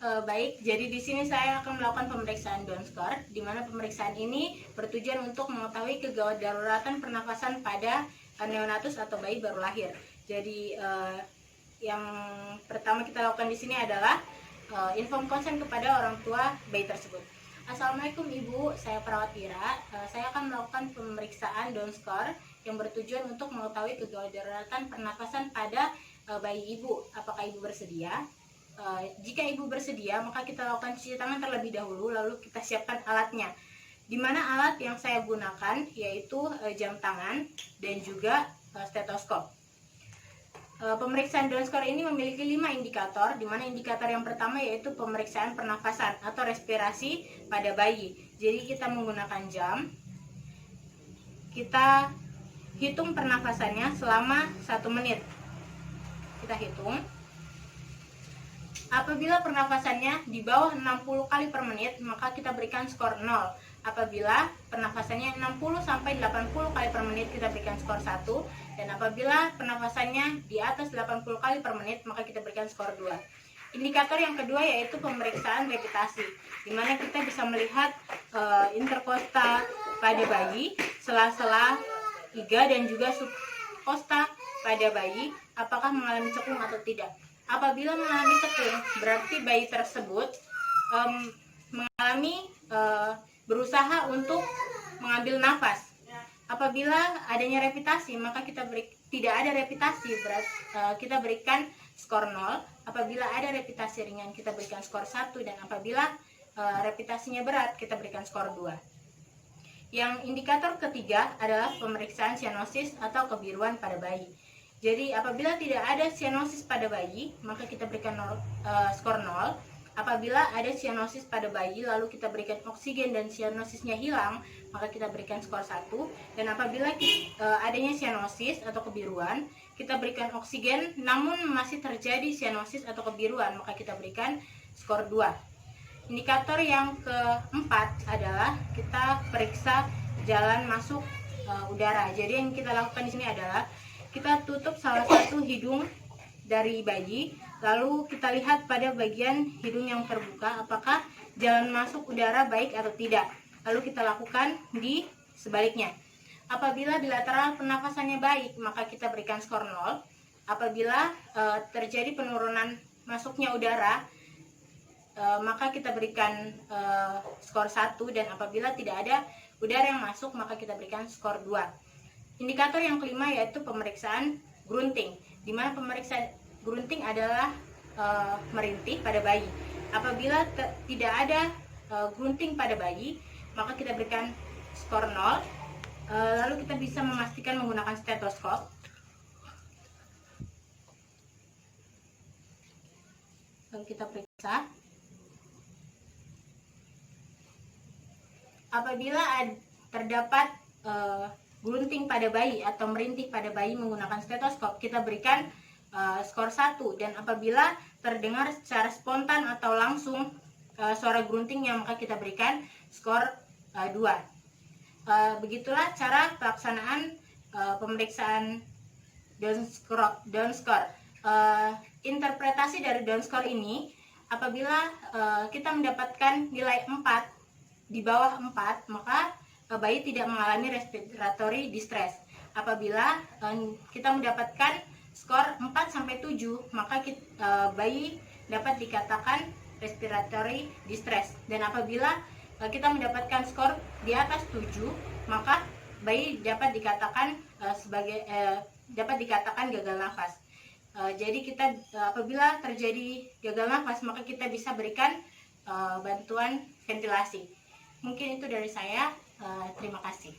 Baik, jadi di sini saya akan melakukan pemeriksaan Down score, di mana pemeriksaan ini bertujuan untuk mengetahui kegawat daruratan pernafasan pada neonatus atau bayi baru lahir. Jadi yang pertama kita lakukan di sini adalah inform consent kepada orang tua bayi tersebut. Assalamualaikum Ibu, saya perawat Ira. Saya akan melakukan pemeriksaan Down score yang bertujuan untuk mengetahui kegawat daruratan pernafasan pada bayi Ibu. Apakah Ibu bersedia? Jika Ibu bersedia, maka kita lakukan cuci tangan terlebih dahulu, lalu kita siapkan alatnya. Di mana alat yang saya gunakan yaitu jam tangan dan juga stetoskop. Pemeriksaan Down score ini memiliki 5 indikator, di mana indikator yang pertama yaitu pemeriksaan pernafasan atau respirasi pada bayi. Jadi kita menggunakan jam, kita hitung pernafasannya selama 1 menit. Kita hitung. Apabila pernafasannya di bawah 60 kali per menit, maka kita berikan skor 0. Apabila pernafasannya 60 sampai 80 kali per menit, kita berikan skor 1. Dan apabila pernafasannya di atas 80 kali per menit, maka kita berikan skor 2. Indikator yang kedua yaitu pemeriksaan repitasi, di mana kita bisa melihat interkosta pada bayi, sela-sela iga dan juga subkosta pada bayi, apakah mengalami cekung atau tidak. Apabila mengalami cekung, berarti bayi tersebut mengalami berusaha untuk mengambil nafas. Apabila adanya repitasi, maka tidak ada repitasi, kita berikan skor 0. Apabila ada repitasi ringan, kita berikan skor 1. Dan apabila repitasinya berat, kita berikan skor 2. Yang indikator ketiga adalah pemeriksaan sianosis atau kebiruan pada bayi. Jadi apabila tidak ada sianosis pada bayi, maka kita berikan skor 0. Apabila ada sianosis pada bayi, lalu kita berikan oksigen dan sianosisnya hilang, maka kita berikan skor 1. Dan apabila adanya sianosis atau kebiruan, kita berikan oksigen, namun masih terjadi sianosis atau kebiruan, maka kita berikan skor 2. Indikator yang keempat adalah kita periksa jalan masuk udara. Jadi yang kita lakukan di sini adalah kita tutup salah satu hidung dari bayi, lalu kita lihat pada bagian hidung yang terbuka apakah jalan masuk udara baik atau tidak. Lalu kita lakukan di sebaliknya. Apabila bilateral pernafasannya baik, maka kita berikan skor 0. Apabila terjadi penurunan masuknya udara, maka kita berikan skor 1. Dan apabila tidak ada udara yang masuk, maka kita berikan skor 2. Indikator yang kelima yaitu pemeriksaan grunting, di mana pemeriksaan grunting adalah merintih pada bayi. Apabila tidak ada grunting pada bayi, maka kita berikan skor 0. Lalu kita bisa memastikan menggunakan stetoskop. Lalu kita periksa. Apabila terdapat grunting pada bayi atau merintih pada bayi menggunakan stetoskop, kita berikan skor 1. Dan apabila terdengar secara spontan atau langsung suara gruntingnya, maka kita berikan skor 2. Begitulah cara pelaksanaan pemeriksaan Down score. Interpretasi dari Down score ini, apabila kita mendapatkan nilai 4 di bawah 4, maka bayi tidak mengalami respiratory distress. Apabila kita mendapatkan skor 4-7, maka bayi dapat dikatakan respiratory distress. Dan apabila kita mendapatkan skor di atas 7, maka bayi dapat dikatakan gagal nafas. Jadi apabila terjadi gagal nafas, maka kita bisa berikan bantuan ventilasi. Mungkin itu dari saya. Terima kasih.